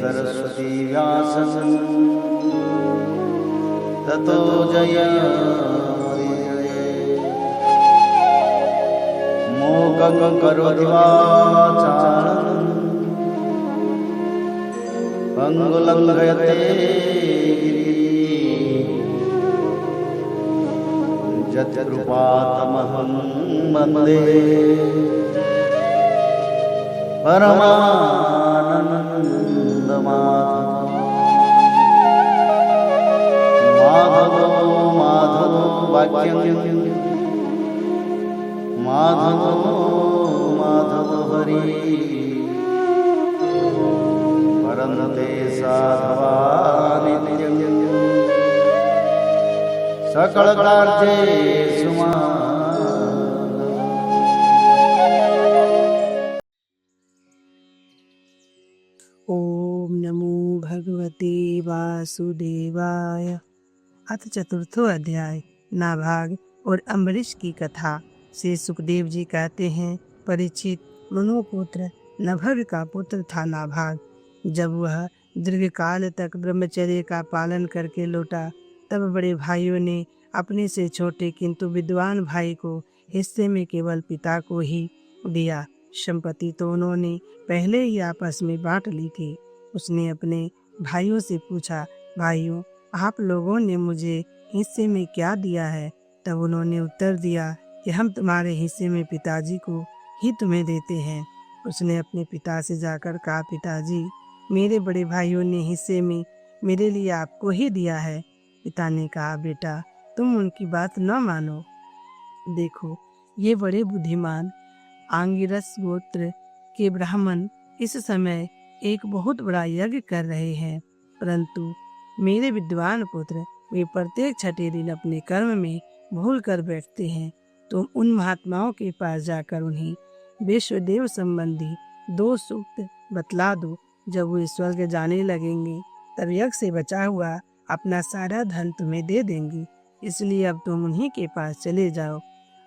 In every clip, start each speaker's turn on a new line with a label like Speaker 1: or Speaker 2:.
Speaker 1: सरस्वती व्यासं ततो जयमुदीरये। मूकं करोति वाचालं पंगुलंघयते यत्कृपातमहं वन्दे परमानन्दमाधवो माधवो वाक्यं माधवो हरि परन्ते साधवा नित्यं सकलकार्येषु
Speaker 2: ओम नमो भगवते वासुदेवाय। अथ चतुर्थो अध्याय नाभाग और अम्बरीश की कथा से सुखदेव जी कहते हैं, परीक्षित, मनोपुत्र नभग का पुत्र था नाभाग। जब वह दीर्घकाल तक ब्रह्मचर्य का पालन करके लौटा, तब बड़े भाइयों ने अपने से छोटे किंतु विद्वान भाई को हिस्से में केवल पिता को ही दिया। संपत्ति तो उन्होंने पहले ही आपस में बांट ली थी। उसने अपने भाइयों से पूछा, भाइयों, आप लोगों ने मुझे हिस्से में क्या दिया है? तब उन्होंने उत्तर दिया कि हम तुम्हारे हिस्से में पिताजी को ही तुम्हें देते हैं। उसने अपने पिता से जाकर कहा, पिताजी, मेरे बड़े भाइयों ने हिस्से में मेरे लिए आपको ही दिया है। पिता ने कहा, बेटा, तुम उनकी बात न मानो। देखो, ये बड़े बुद्धिमान आंगिरस गोत्र के ब्राह्मण इस समय एक बहुत बड़ा यज्ञ कर रहे हैं, परंतु मेरे विद्वान पुत्र वे प्रत्येक छठे दिन अपने कर्म में भूल कर बैठते हैं। तुम उन महात्माओं के पास जाकर उन्हें विश्वदेव संबंधी 2 सूक्त बतला दो। जब वे स्वर्ग जाने लगेंगे तब यज्ञ से बचा हुआ अपना सारा धन तुम्हें दे देंगे, इसलिए अब तुम उन्हीं के पास चले जाओ।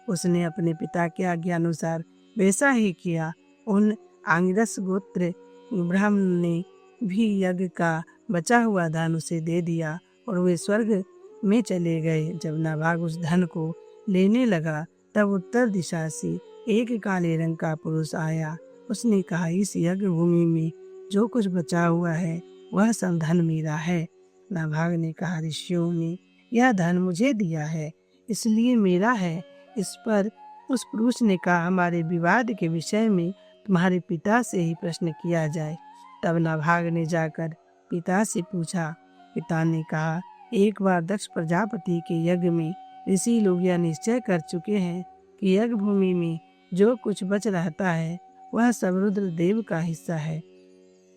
Speaker 2: उसने अपने पिता के आज्ञा अनुसार वैसा ही किया। उन आंगिरस गोत्र ब्राह्मण ने भी यज्ञ का बचा हुआ धन उसे दे दिया और वे स्वर्ग में चले गए। जब नाभाग उस धन को लेने लगा, तब उत्तर दिशा से एक काले रंग का पुरुष आया। उसने कहा, इस यज्ञ भूमि में जो कुछ बचा हुआ है वह सब धन मेरा है। नाभाग ने कहा, ऋषियों ने यह धन मुझे दिया है, इसलिए मेरा है। इस पर उस पुरुष ने कहा, हमारे विवाद के विषय में तुम्हारे पिता से ही प्रश्न किया जाए। तब नाभाग ने जाकर पिता से पूछा। पिता ने कहा, एक बार दक्ष प्रजापति के यज्ञ में ऋषि लोग यह निश्चय कर चुके हैं कि यज्ञ भूमि में जो कुछ बच रहता है वह सब रुद्रदेव का हिस्सा है,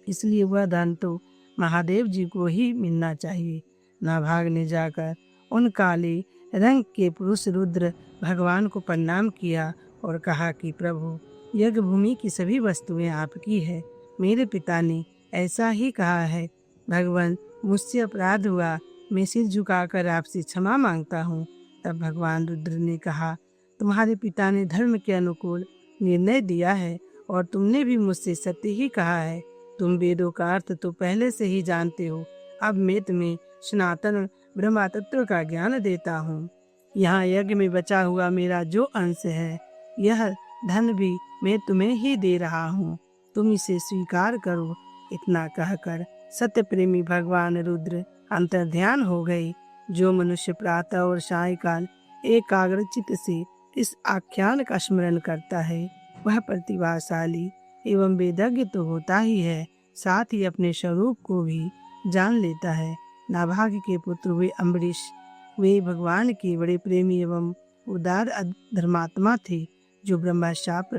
Speaker 2: इसलिए वह धन तो महादेव जी को ही मिलना चाहिए। नाभाग ने जाकर उन काले रंग के पुरुष रुद्र भगवान को प्रणाम किया और कहा कि प्रभु, यज्ञ भूमि की सभी वस्तुएं आपकी है। मेरे पिता ने ऐसा ही कहा है। भगवान, मुझसे अपराध हुआ, मैं सिर झुकाकर आपसे क्षमा मांगता हूँ। तब भगवान रुद्र ने कहा, तुम्हारे पिता ने धर्म के अनुकूल निर्णय दिया है और तुमने भी मुझसे सत्य ही कहा है। तुम वेदों का अर्थ तो पहले से ही जानते हो। अब मैं तुम्हें सनातन ब्रह्म तत्व का ज्ञान देता हूँ। यहाँ यज्ञ में बचा हुआ मेरा जो अंश है, यह धन भी मैं तुम्हें ही दे रहा हूँ, तुम इसे स्वीकार करो। इतना कहकर सत्य प्रेमी भगवान रुद्र अंतर्ध्यान हो गए। जो मनुष्य प्रातः और सायकाल एकाग्रचित से इस आख्यान का स्मरण करता है, वह प्रतिभाशाली एवं वेदज्ञ तो होता ही है, साथ ही अपने स्वरूप को भी जान लेता है। नाभाग के पुत्र हुए अम्बरीश, वे भगवान के बड़े प्रेमी एवं उदार धर्मात्मा थे। जो ब्रह्मशाप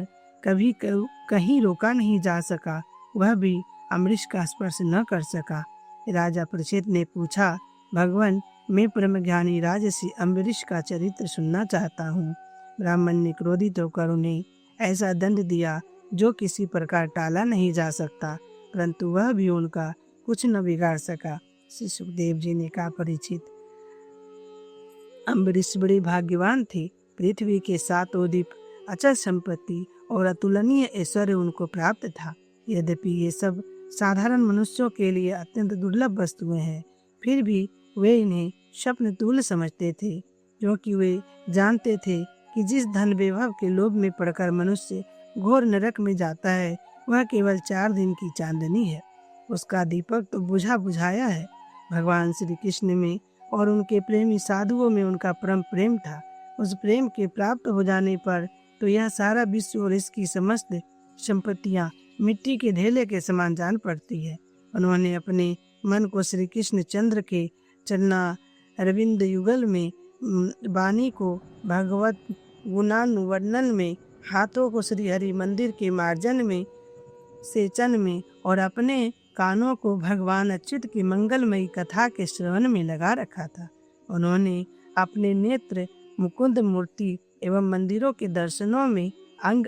Speaker 2: कभी कहीं रोका नहीं जा सका, वह भी अम्बरीश का स्पर्श न कर सका। राजा परीक्षित ने पूछा, भगवान, मैं ब्रह्मज्ञानी राजसी अम्बरीश का चरित्र सुनना चाहता हूँ। ब्राह्मण ने क्रोधित होकर उन्हें ऐसा दंड दिया जो किसी प्रकार टाला नहीं जा सकता, परंतु वह भी उनका कुछ न बिगाड़ सका। श्री सुखदेव जी ने कहा, परीक्षित, अम्बरीश बड़े भाग्यवान थे। पृथ्वी के 7 द्वीप, अचल संपत्ति और अतुलनीय ऐश्वर्य उनको प्राप्त था। यद्यपि ये सब साधारण मनुष्यों के लिए अत्यंत दुर्लभ वस्तुएं हैं, फिर भी वे इन्हें स्वप्न तुल्य समझते थे, क्योंकि वे जानते थे कि जिस धन वैभव के लोभ में पड़कर मनुष्य घोर नरक में जाता है, वह केवल 4 दिन की चांदनी है। उसका दीपक तो बुझा बुझाया है। भगवान श्री कृष्ण में और उनके प्रेमी साधुओं में उनका परम प्रेम था। उस प्रेम के प्राप्त हो जाने पर तो यह सारा विश्व और इसकी समस्त संपत्तियां मिट्टी के ढेले के समान जान पड़ती है। उन्होंने अपने मन को श्री कृष्ण चंद्र के चरना अरविंद युगल में, वाणी को भगवत गुणानुवर्णन में, हाथों को श्री हरि मंदिर के मार्जन में, सेचन में और अपने कानों को भगवान अच्युत की मंगलमयी कथा के श्रवण में लगा रखा था। उन्होंने अपने नेत्र मुकुंद मूर्ति एवं मंदिरों के दर्शनों में, अंग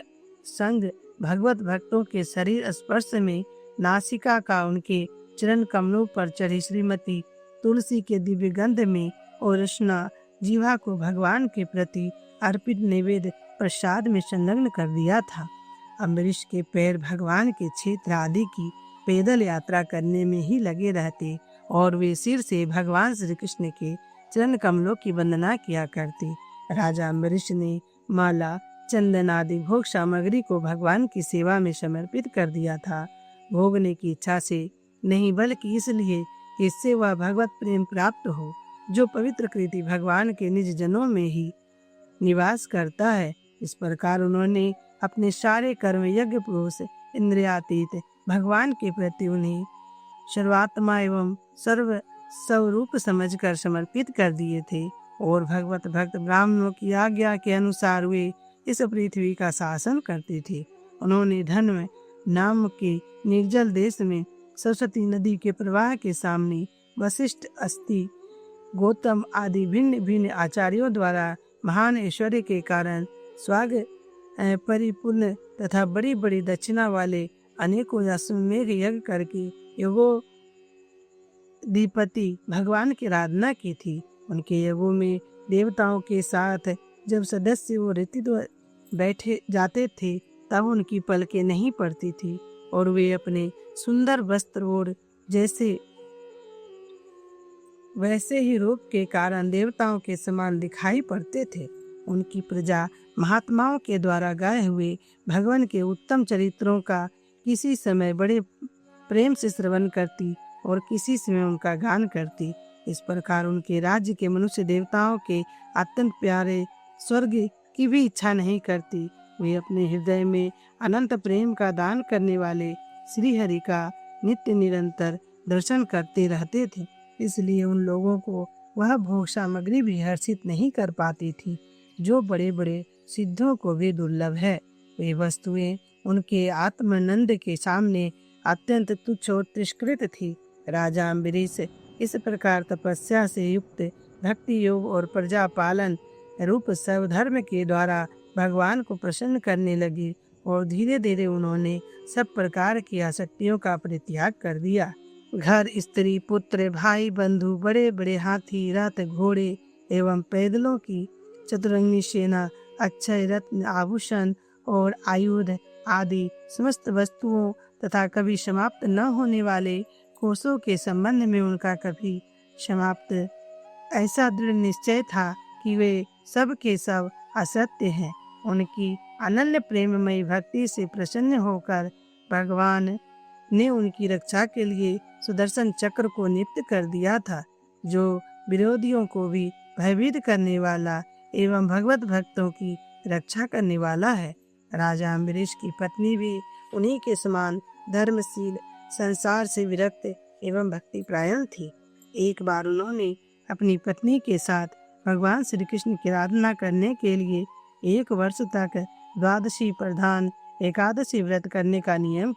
Speaker 2: संग भगवत भक्तों के शरीर स्पर्श में, नासिका का उनके चरण कमलों पर चढ़ी श्रीमती तुलसी के दिव्य गंध में और रसना जीवा को भगवान के प्रति अर्पित नैवेद्य प्रसाद में संलग्न कर दिया था। अम्बरीश के पैर भगवान के क्षेत्र आदि की पैदल यात्रा करने में ही लगे रहते और वे सिर से भगवान श्री कृष्ण के चरण कमलों की वंदना किया करते। राजा अम्बरीश ने माला, चंदन आदि भोग सामग्री को भगवान की सेवा में समर्पित कर दिया था। भोगने की इच्छा से नहीं, बल्कि इसलिए कि इससे वह भगवत प्रेम प्राप्त हो, जो पवित्र कृति भगवान के निज जनों में ही निवास करता है। इस प्रकार उन्होंने अपने सारे कर्म यज्ञ पुरुष इंद्रियातीत भगवान के प्रति उन्हें सर्वात्मा एवं सर्व स्वरूप समझकर समर्पित कर दिए थे और भगवत भक्त ब्राह्मणों की आज्ञा के अनुसार वे इस पृथ्वी का शासन करते थे। उन्होंने धन्व नाम के निर्जल देश में सरस्वती नदी के प्रवाह के सामने वशिष्ठ, अस्ति, गौतम आदि भिन्न भिन्न आचार्यों द्वारा महान ऐश्वर्य के कारण स्वाग परिपूर्ण तथा बड़ी बड़ी दक्षिणा वाले अनेकों अश्वमेघ यज्ञ करके योगोधिपति भगवान की आराधना की थी। उनके यज्ञों में देवताओं के साथ जब सदस्य वो ऋतु बैठे जाते थे, तब उनकी पलकें नहीं पड़ती थी और वे अपने सुंदर वस्त्र और वैसे ही रूप के कारण देवताओं के समान दिखाई पड़ते थे। उनकी प्रजा महात्माओं के द्वारा गाए हुए भगवान के उत्तम चरित्रों का किसी समय बड़े प्रेम से श्रवण करती और किसी समय उनका गान करती। इस प्रकार उनके राज्य के मनुष्य देवताओं के अत्यंत प्यारे स्वर्ग की भी इच्छा नहीं करती। वे अपने हृदय में अनंत प्रेम का दान करने वाले श्री हरि का नित्य निरंतर दर्शन करते रहते थे, इसलिए उन लोगों को वह भोग सामग्री भी हर्षित नहीं कर पाती थी जो बड़े बड़े सिद्धों को भी दुर्लभ है। वे वस्तुएं उनके आत्मानंद के सामने अत्यंत तुच्छ और तिरस्कृत थी। राजा अम्बरीश इस प्रकार तपस्या से युक्त भक्ति योग और प्रजा पालन रूप सर्वधर्म के द्वारा भगवान को प्रसन्न करने लगी और धीरे धीरे उन्होंने सब प्रकार की आसक्तियों का परित्याग कर दिया। घर, स्त्री, पुत्र, भाई, बंधु, बड़े बड़े हाथी, रथ, घोड़े एवं पैदलों की चतुरंगी सेना, अक्षय रत्न, आभूषण और आयुध आदि समस्त वस्तुओं तथा कभी समाप्त न होने वाले कोषों के संबंध में उनका कभी समाप्त ऐसा दृढ़ निश्चय था कि वे सब के सब असत्य हैं। उनकी अनन्य प्रेममयी भक्ति से प्रसन्न होकर भगवान ने उनकी रक्षा के लिए सुदर्शन चक्र को नियुक्त कर दिया था, जो विरोधियों को भी भयभीत करने वाला एवं भगवत भक्तों की रक्षा करने वाला है। राजा अम्बरीश की पत्नी भी उन्हीं के समान धर्मशील, संसार से विरक्त एवं भक्ति प्रायण थी। एक बार उन्होंने अपनी पत्नी के साथ भगवान श्री कृष्ण की आराधना करने के लिए 1 वर्ष तक द्वादशी प्रधान एकादशी व्रत करने का नियम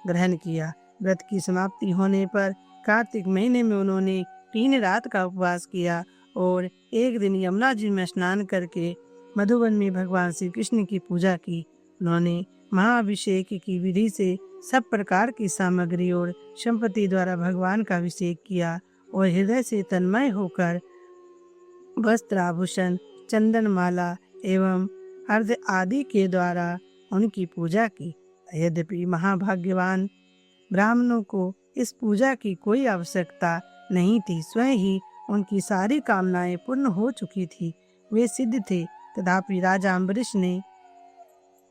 Speaker 2: ग्रहण किया। व्रत की समाप्ति होने पर कार्तिक महीने में उन्होंने 3 रात का उपवास किया और एक दिन यमुना जी में स्नान करके मधुबन में भगवान श्री कृष्ण की पूजा की। उन्होंने महाअभिषेक की विधि से सब प्रकार की सामग्री और संपत्ति द्वारा भगवान का अभिषेक किया और हृदय से तन्मय होकर वस्त्र, आभूषण, चंदन माला एवं अर्घ आदि के द्वारा उनकी पूजा की। यद्यपि महाभाग्यवान ब्राह्मणों को इस पूजा की कोई आवश्यकता नहीं थी, स्वयं ही उनकी सारी कामनाएं पूर्ण हो चुकी थी, वे सिद्ध थे। तथापि राजा अम्बरीश ने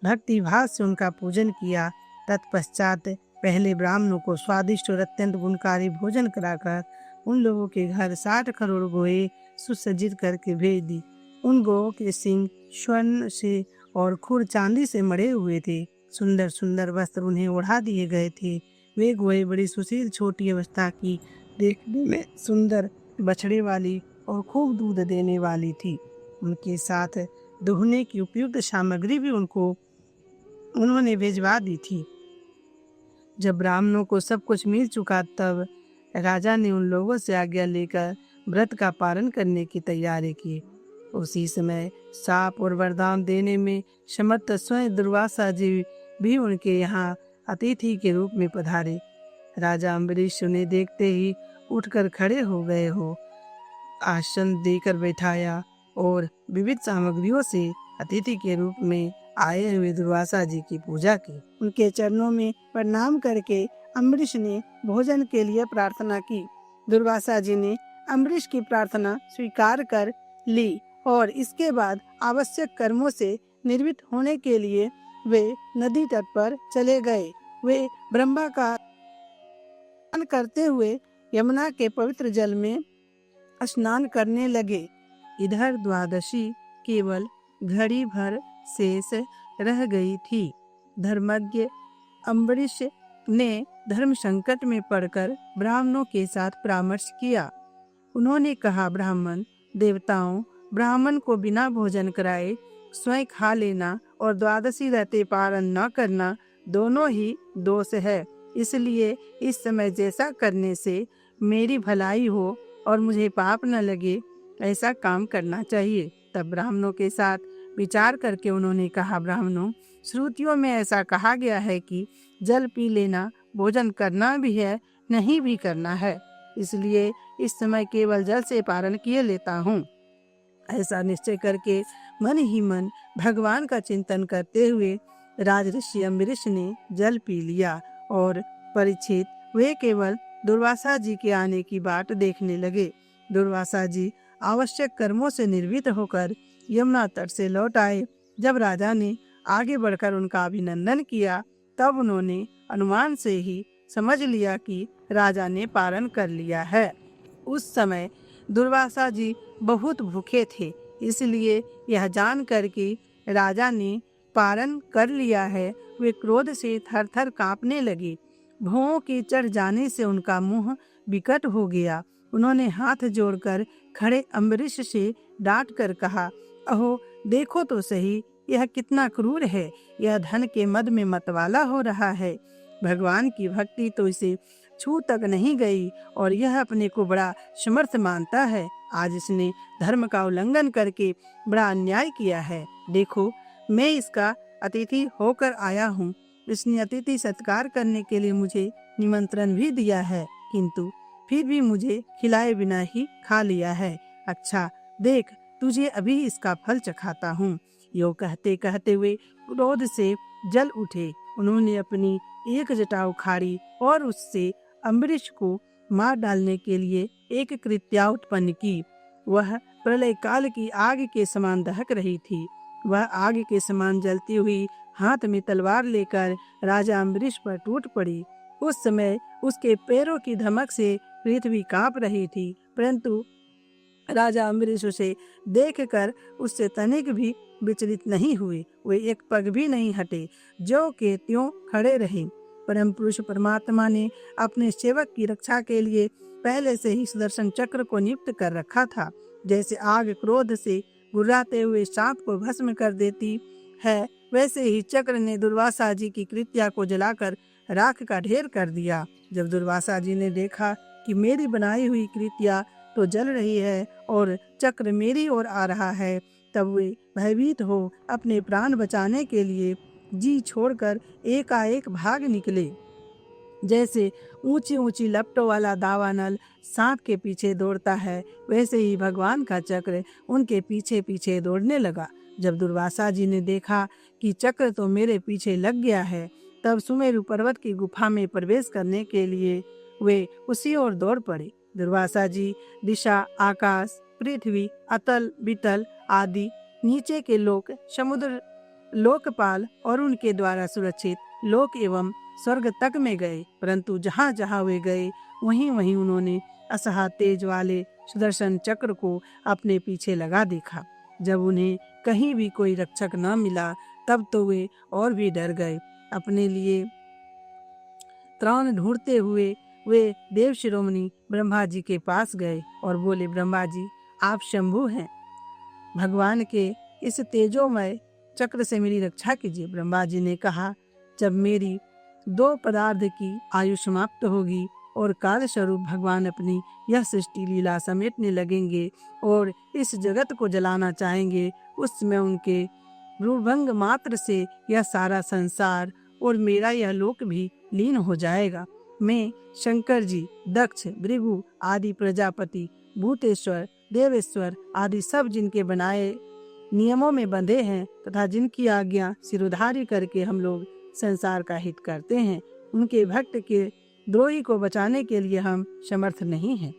Speaker 2: भक्ति भाव से उनका पूजन किया। तत्पश्चात पहले ब्राह्मणों को स्वादिष्ट और अत्यंत गुणकारी भोजन कराकर उन लोगों के घर 60 करोड़ गोए सुसज्जित करके भेज दी। उन गोओं के सिंग स्वर्ण से और खुर चांदी से मढ़े हुए थे। सुंदर सुंदर वस्त्र उन्हें ओढ़ा दिए गए थे। वे गोए बड़ी सुशील छोटी अवस्था की, देखने में सुंदर, बछड़े वाली और खूब दूध देने वाली थी। उनके साथ दुहने की उपयुक्त सामग्री भी उन्होंने भिजवा दी थी। जब ब्राह्मणों को सब कुछ मिल चुका तब राजा ने उन लोगों से आज्ञा लेकर व्रत का पालन करने की तैयारी की। उसी समय शाप और वरदान देने में समर्थ स्वयं दुर्वासा जी भी उनके यहाँ अतिथि के रूप में पधारे। राजा अम्बरीश उन्हें देखते ही उठकर खड़े हो गए हो, आसन देकर बैठाया और विविध सामग्रियों से अतिथि के रूप में आए हुए दुर्वासा जी की पूजा की। उनके चरणों में प्रणाम करके अम्बरीश ने भोजन के लिए प्रार्थना की। दुर्वासा जी ने अम्बरीश की प्रार्थना स्वीकार कर ली और इसके बाद आवश्यक कर्मों से निर्वृत्त होने के लिए वे नदी तट पर चले गए। वे ब्रह्मा का स्नान करते हुए यमुना के पवित्र जल में स्नान करने लगे। इधर द्वादशी केवल घड़ी भर शेष रह गई थी। धर्मज्ञ अम्बरीश ने धर्म संकट में पड़कर ब्राह्मणों के साथ परामर्श किया। उन्होंने कहा, ब्राह्मण देवताओं, ब्राह्मण को बिना भोजन कराए स्वयं खा लेना और द्वादशी रहते पारण न करना दोनों ही दोष है। इसलिए इस समय जैसा करने से मेरी भलाई हो और मुझे पाप न लगे, ऐसा काम करना चाहिए। तब ब्राह्मणों के साथ विचार करके उन्होंने कहा, ब्राह्मणों, श्रुतियों में ऐसा कहा गया है कि जल पी लेना भोजन करना भी है, नहीं भी करना है। इसलिए इस समय केवल जल से पारण किए लेता हूँ। ऐसा निश्चय करके मन ही मन भगवान का चिंतन करते हुए राजऋषि अम्बरीश ने जल पी लिया और परीक्षित वे केवल दुर्वासा जी के आने की बाट देखने लगे। दुर्वासा जी आवश्यक कर्मों से निर्वृत्त होकर यमुना तट से लौट आए। जब राजा ने आगे बढ़कर उनका अभिनंदन किया तब उन्होंने अनुमान से ही समझ लिया कि राजा ने पारण कर लिया है। उस समय दुर्वासा जी बहुत भूखे थे, इसलिए यह जानकर कि राजा ने पारण कर लिया है, वे क्रोध से थर-थर कांपने लगे। भौं के चढ़ जाने से उनका मुंह विकट हो गया। उन्होंने हाथ जोड़कर खड़े अम्बरीश से डांट कर कहा, अहो देखो तो सही, यह कितना क्रूर है। यह धन के मद में मतवाला हो रहा है। भगवान की भक्ति तो इसे छू तक नहीं गई और यह अपने को बड़ा समर्थ मानता है। आज इसने धर्म का उल्लंघन करके बड़ा अन्याय किया है। देखो, मैं इसका अतिथि होकर आया हूँ। इसने अतिथि सत्कार करने के लिए मुझे निमंत्रण भी दिया है, किंतु फिर भी मुझे खिलाए बिना ही खा लिया है। अच्छा देख, तुझे अभी इसका फल चखाता हूँ। यो कहते कहते हुए क्रोध से जल उठे। उन्होंने अपनी एक जटा उखाड़ी और उससे अम्बरीश को मार डालने के लिए एक कृत्या उत्पन्न की। वह प्रलय काल की आग के समान दहक रही थी। वह आग के समान जलती हुई हाथ में तलवार लेकर राजा अम्बरीश पर टूट पड़ी। उस समय उसके पैरों की धमक से पृथ्वी कांप रही थी, परंतु राजा अम्बरीश उसे देखकर उससे तनिक भी विचलित नहीं हुए। वे एक पग भी नहीं हटे, जो के त्यों खड़े रहे। परम पुरुष परमात्मा ने अपने सेवक की रक्षा के लिए पहले से ही सुदर्शन चक्र को नियुक्त कर रखा था। जैसे आग क्रोध से गुर्राते हुए सांप को भस्म कर देती है, वैसे ही चक्र ने दुर्वासा जी की कृत्या को जलाकर राख का ढेर कर दिया। जब दुर्वासा जी ने देखा कि मेरी बनाई हुई कृत्या तो जल रही है और चक्र मेरी ओर आ रहा है, तब वे भयभीत हो अपने प्राण बचाने के लिए जी छोड़कर एकाएक भाग निकले। जैसे ऊंची ऊंची लपटों वाला दावानल सांप के पीछे दौड़ता है, वैसे ही भगवान का चक्र उनके पीछे पीछे दौड़ने लगा। जब दुर्वासा जी ने देखा कि चक्र तो मेरे पीछे लग गया है, तब सुमेरु पर्वत की गुफा में प्रवेश करने के लिए वे उसी ओर दौड़ पड़े। दुर्वासा जी दिशा, आकाश, पृथ्वी, अतल वितल आदि नीचे के लोक, समुद्र, लोकपाल और उनके द्वारा सुरक्षित लोक एवं स्वर्ग तक में गए, परंतु जहाँ जहाँ वे गए वहीं वहीं उन्होंने असहा तेज वाले सुदर्शन चक्र को अपने पीछे लगा देखा। जब उन्हें कहीं भी कोई रक्षक न मिला तब तो वे और भी डर गए। अपने लिए त्राण ढूंढते हुए वे देव शिरोमणि ब्रह्मा जी के पास गए और बोले, ब्रह्मा जी, आप शंभु हैं, भगवान के इस तेजोमय चक्र से मेरी रक्षा कीजिए। ब्रह्मा जी ने कहा, जब मेरी 2 पदार्थ की आयु समाप्त होगी और काल स्वरूप भगवान अपनी यह सृष्टि लीला समेटने लगेंगे और इस जगत को जलाना चाहेंगे, उस समय उनके भ्रूभंग मात्र से यह सारा संसार और मेरा यह लोक भी लीन हो जाएगा। मैं शंकर जी, दक्ष, भृगु आदि प्रजापति, भूतेश्वर, देवेश्वर आदि सब जिनके बनाए नियमों में बंधे हैं तथा जिनकी आज्ञा सिरोधार्य करके हम लोग संसार का हित करते हैं, उनके भक्त के द्रोही को बचाने के लिए हम समर्थ नहीं हैं।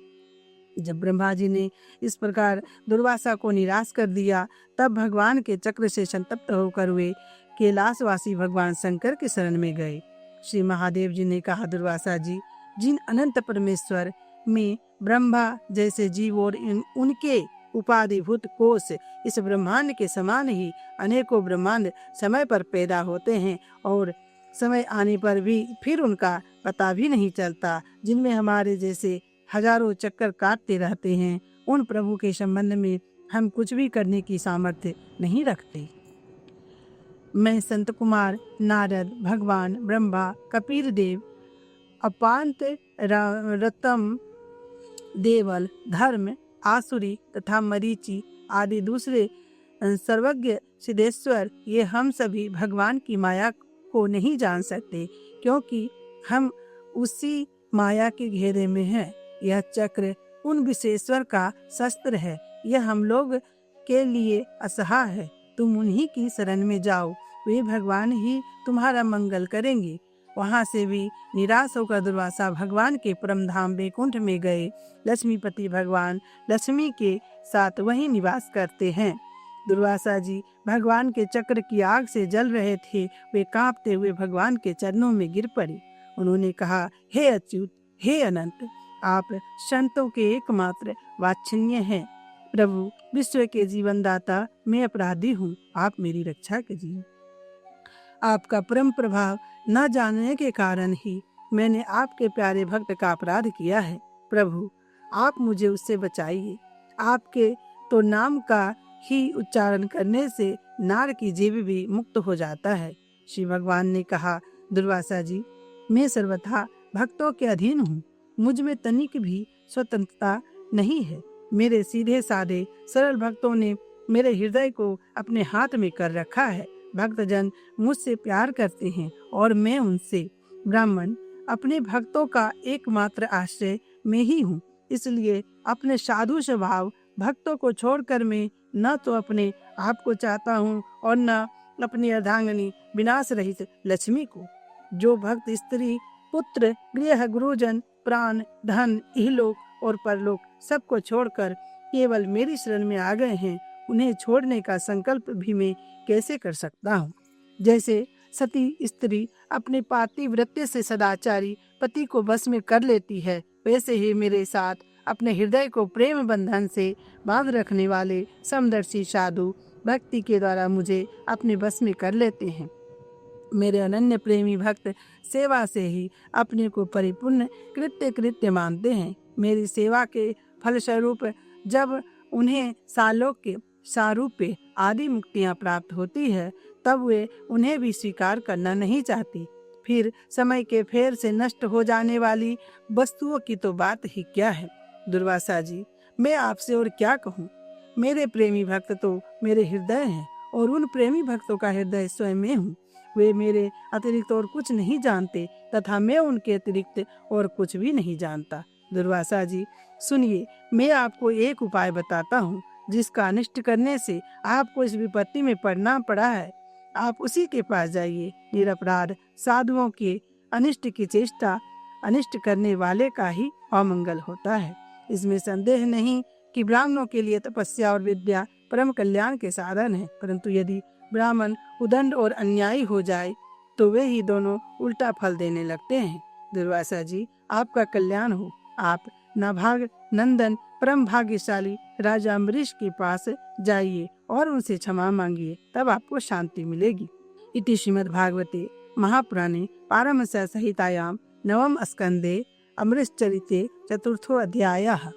Speaker 2: जब ब्रह्मा जी ने इस प्रकार दुर्वासा को निराश कर दिया, तब भगवान के चक्र से संतप्त होकर वे कैलाशवासी भगवान शंकर की शरण में गए। श्री महादेव जी ने कहा, दुर्वासा जी, जिन अनंत परमेश्वर में ब्रह्मा जैसे जीव और उनके उपाधिभूत कोष इस ब्रह्मांड के समान ही अनेकों ब्रह्मांड समय पर पैदा होते हैं और समय आने पर भी फिर उनका पता भी नहीं चलता, जिनमें हमारे जैसे हजारों चक्कर काटते रहते हैं, उन प्रभु के संबंध में हम कुछ भी करने की सामर्थ्य नहीं रखते। मैं संत कुमार, नारद, भगवान ब्रह्मा, कपिल देव, अपांत रतम, देवल, धर्म, आसुरी तथा मरीचि आदि दूसरे सर्वज्ञ सिद्धेश्वर, ये हम सभी भगवान की माया को नहीं जान सकते, क्योंकि हम उसी माया के घेरे में हैं। यह चक्र उन विशेश्वर का शस्त्र है, यह हम लोग के लिए असहा है। तुम उन्हीं की शरण में जाओ, वे भगवान ही तुम्हारा मंगल करेंगे। वहां से भी निराश होकर दुर्वासा भगवान के परम धाम वैकुंठ में गए। लक्ष्मीपति भगवान लक्ष्मी के साथ वहीं निवास करते हैं। दुर्वासा जी भगवान के चक्र की आग से जल रहे थे। वे कांपते हुए भगवान के चरणों में गिर पड़े। उन्होंने कहा, हे अच्युत, हे अनंत, आप संतों के एकमात्र वात्सल्य हैं। प्रभु, विश्व के जीवन दाता, मैं अपराधी हूँ, आप मेरी रक्षा कीजिए। आपका परम प्रभाव न जानने के कारण ही मैंने आपके प्यारे भक्त का अपराध किया है। प्रभु, आप मुझे उससे बचाइए। आपके तो नाम का ही उच्चारण करने से नार की जीव भी मुक्त हो जाता है। श्री भगवान ने कहा, दुर्वासा जी, मैं सर्वथा भक्तों के अधीन हूँ, मुझ में तनिक भी स्वतंत्रता नहीं है। मेरे सीधे साधे सरल भक्तों ने मेरे हृदय को अपने हाथ में कर रखा है। भक्तजन मुझसे प्यार करते हैं और मैं उनसे। ब्राह्मण अपने भक्तों का एकमात्र आश्रय मैं ही हूँ, इसलिए अपने साधु स्वभाव भक्तों को छोड़कर मैं न तो अपने आप को चाहता हूँ और न अपनी अर्धांगिनी विनाश रहित लक्ष्मी को। जो भक्त स्त्री, पुत्र, गृह, गुरुजन, प्राण, धन, इहलोक और परलोक सबको छोड़कर केवल मेरी शरण में आ गए हैं, उन्हें छोड़ने का संकल्प भी मैं कैसे कर सकता हूँ। जैसे सती स्त्री अपने पातिव्रत्य से सदाचारी पति को बस में कर लेती है, वैसे ही मेरे साथ अपने हृदय को प्रेम बंधन से बांध रखने वाले समदर्शी साधु भक्ति के द्वारा मुझे अपने बस में कर लेते हैं। मेरे अनन्य प्रेमी भक्त सेवा से ही अपने को परिपूर्ण कृत्य मानते हैं। मेरी सेवा के फलस्वरूप जब उन्हें सालोक्य, सारूप्य आदि मुक्तियां प्राप्त होती है, तब वे उन्हें भी स्वीकार करना नहीं चाहती। फिर समय के फेर से नष्ट हो जाने वाली वस्तुओं की तो बात ही क्या है। दुर्वासा जी, मैं आपसे और क्या कहूँ। मेरे प्रेमी भक्त तो मेरे हृदय हैं और उन प्रेमी भक्तों का हृदय स्वयं मैं हूँ। वे मेरे अतिरिक्त और कुछ नहीं जानते तथा मैं उनके अतिरिक्त और कुछ भी नहीं जानता। दुर्वासा जी सुनिए, मैं आपको एक उपाय बताता हूँ जिसका अनिष्ट करने से आपको इस विपत्ति में पड़ना पड़ा है। आप उसी के पास जाइए। निरपराध साधुओं के अनिष्ट की चेष्टा अनिष्ट करने वाले का ही अमंगल होता है। इसमें संदेह नहीं कि ब्राह्मणों के लिए तपस्या और विद्या परम कल्याण के साधन है, परंतु यदि ब्राह्मण उदंड और अन्यायी हो जाए तो वे ही दोनों उल्टा फल देने लगते हैं। दुर्वासा जी, आपका कल्याण हो। आप नाभाग नंदन परम भाग्यशाली राजा अम्बरीश के पास जाइए और उनसे क्षमा मांगिए, तब आपको शांति मिलेगी। इति श्रीमद्भागवते महापुराणे पारमहंस संहितायां नवम स्कंदे अम्बरीश चरिते चतुर्थो अध्यायः।